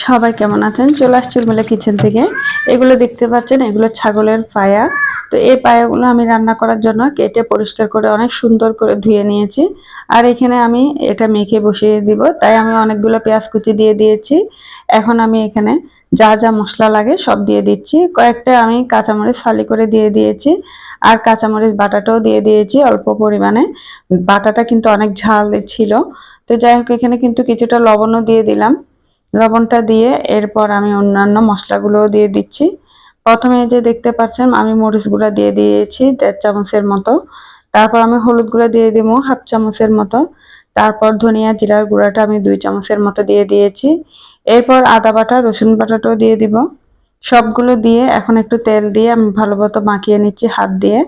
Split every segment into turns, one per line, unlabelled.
সবাই কেমন আছেন? চলে আসছি উর্মিলা কিচেন থেকে। এগুলো দেখতে পাচ্ছেন, এগুলো ছাগলের পায়া। তো এই পায়াগুলো আমি রান্না করার জন্য কেটে পরিষ্কার করে অনেক সুন্দর করে ধুয়ে নিয়েছি। আর এখানে আমি এটা মেখে বসিয়ে দিব, তাই আমি অনেকগুলো পেঁয়াজ কুচি দিয়ে দিয়েছি। এখন আমি এখানে যা যা মশলা লাগে সব দিয়ে দিচ্ছি। কয়েকটা আমি কাঁচামরিচ ফালি করে দিয়ে দিয়েছি, আর কাঁচামরিচ বাটাটাও দিয়ে দিয়েছি অল্প পরিমাণে। বাটাটা কিন্তু অনেক ঝাল ছিল। তো যাই হোক, এখানে কিন্তু কিছুটা লবণও দিয়ে দিলাম। লবণটা দিয়ে এরপর আমি অন্যান্য মশলাগুলোও দিয়ে দিচ্ছি। প্রথমে যে দেখতে পাচ্ছেন আমি মরিচ গুঁড়া দিয়ে দিয়েছি 1.5 চামচের মতো। তারপর আমি হলুদ গুঁড়া দিয়ে দিব 1/2 চামচের মতো। তারপর ধনিয়া জিরার গুঁড়াটা আমি 2 চামচের মতো দিয়ে দিয়েছি। এরপর আদা বাটা রসুন বাটাটাও দিয়ে দিব। সবগুলো দিয়ে এখন একটু তেল দিয়ে আমি ভালোমতো মাখিয়ে নিচ্ছি হাত দিয়ে।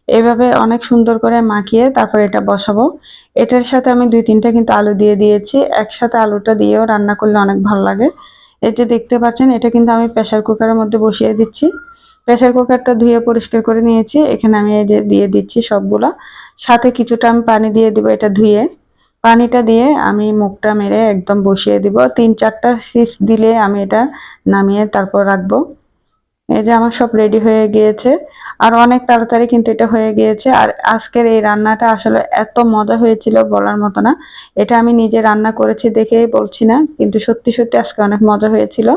এভাবে অনেক সুন্দর করে মাখিয়ে তারপর এটা বসাবো। এটার সাথে আমি 2-3টা কিন্তু আলু দিয়ে দিয়েছি। একসাথে আলুটা দিয়েও রান্না করলে অনেক ভালো লাগে। এই যে দেখতে পাচ্ছেন, এটা কিন্তু আমি প্রেসার কুকারের মধ্যে বসিয়ে দিচ্ছি। প্রেসার কুকারটা ধুয়ে পরিষ্কার করে নিয়েছি। এখানে আমি এই যে দিয়ে দিচ্ছি সবগুলা। সাথে কিছুটা আমি পানি দিয়ে দিব এটা ধুয়ে। পানিটা দিয়ে আমি মুখটা মেরে একদম বসিয়ে দিব। 3-4টা সিস দিলে আমি এটা নামিয়ে তারপর রাখবো। এই যে আমার সব রেডি হয়ে গিয়েছে, আর অনেক তাড়াতাড়ি কিন্তু এটা হয়ে গিয়েছে। আর আজকের এই রান্নাটা আসলে এত মজা হয়েছিল বলার মতো না। এটা আমি নিজে রান্না করেছি দেখেই বলছি না, কিন্তু সত্যি সত্যি আজকে অনেক মজা হয়েছিল।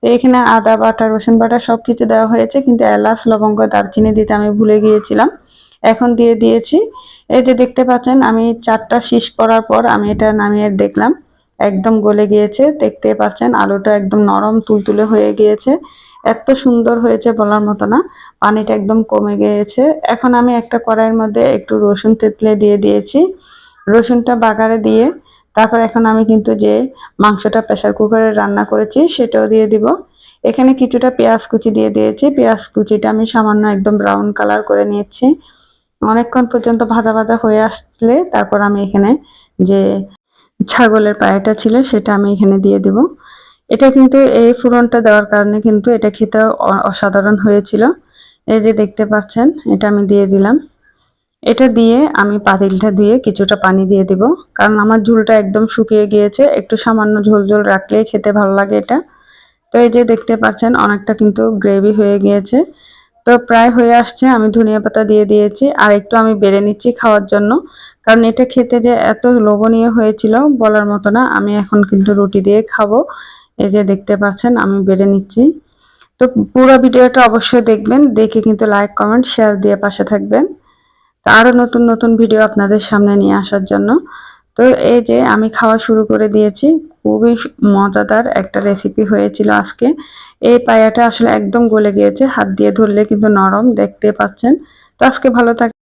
তো এখানে আদা বাটা রসুন বাটা সবকিছু দেওয়া হয়েছে, কিন্তু এলাচ লবঙ্গ দারচিনি দিতে আমি ভুলে গিয়েছিলাম। এখন দিয়ে দিয়েছি। এই যে দেখতে পাচ্ছেন, আমি 4টা শীষ পড়ার পর আমি এটা নামিয়ে দেখলাম একদম গলে গিয়েছে। দেখতে পাচ্ছেন আলুটা একদম নরম তুলতুলে হয়ে গিয়েছে। এত সুন্দর হয়েছে বলার মতো না। পানিটা একদম কমে গিয়েছে। এখন আমি একটা কড়াইয়ের মধ্যে একটু রসুন থেতলে দিয়ে দিয়েছি। রসুনটা বাগারে দিয়ে তারপর এখন আমি কিন্তু যে মাংসটা প্রেসার কুকারে রান্না করেছি সেটাও দিয়ে দিব। এখানে কিছুটা পেঁয়াজ কুচি দিয়ে দিয়েছি। পেঁয়াজ কুচিটা আমি সামান্য একদম ব্রাউন কালার করে নিয়েছি। অনেকক্ষণ পর্যন্ত ভাজা ভাজা হয়ে আসলে তারপর আমি এখানে যে ছাগলের পায়াটা ছিল সেটা আমি এখানে দিয়ে দিব। এটা কিন্তু এই ফোড়নটা দেওয়ার কারণে কিন্তু এটা খেতে অসাধারণ হয়েছিল। এই যে দেখতে পাচ্ছেন, এটা আমি দিয়ে দিলাম। এটা দিয়ে আমি পাতিলটা দিয়ে কিছুটা পানি দিয়ে দিব, কারণ আমার ঝোলটা একদম শুকিয়ে গিয়েছে। একটু সামান্য ঝোল ঝোল রাখলেই খেতে ভালো লাগে এটা। তো এই যে দেখতে পাচ্ছেন অনেকটা কিন্তু গ্রেভি হয়ে গিয়েছে। তো প্রায় হয়ে আসছে। আমি ধনিয়া পাতা দিয়ে দিয়েছি, আর একটু আমি বেড়ে নিচ্ছি খাওয়ার জন্য, কারণ এটা খেতে যে এত লোভনীয় হয়েছিল বলার মতো না। আমি এখন কিন্তু রুটি দিয়ে খাবো। এই যে দেখতে পাচ্ছেন আমি বেড়ে নিচ্ছি। তো পুরো ভিডিওটা অবশ্যই দেখবেন, দেখে কিন্তু লাইক কমেন্ট শেয়ার দিয়ে পাশে থাকবেন আরো নতুন নতুন ভিডিও আপনাদের সামনে নিয়ে আসার জন্য। তো এই যে আমি খাওয়া শুরু করে দিয়েছি। খুবই মজাদার একটা রেসিপি হয়েছিল আজকে। এই পায়াটা আসলে একদম গলে গিয়েছে, হাত দিয়ে ধরলে কিন্তু নরম, দেখতে পাচ্ছেন। তো আজকে ভালো থাক।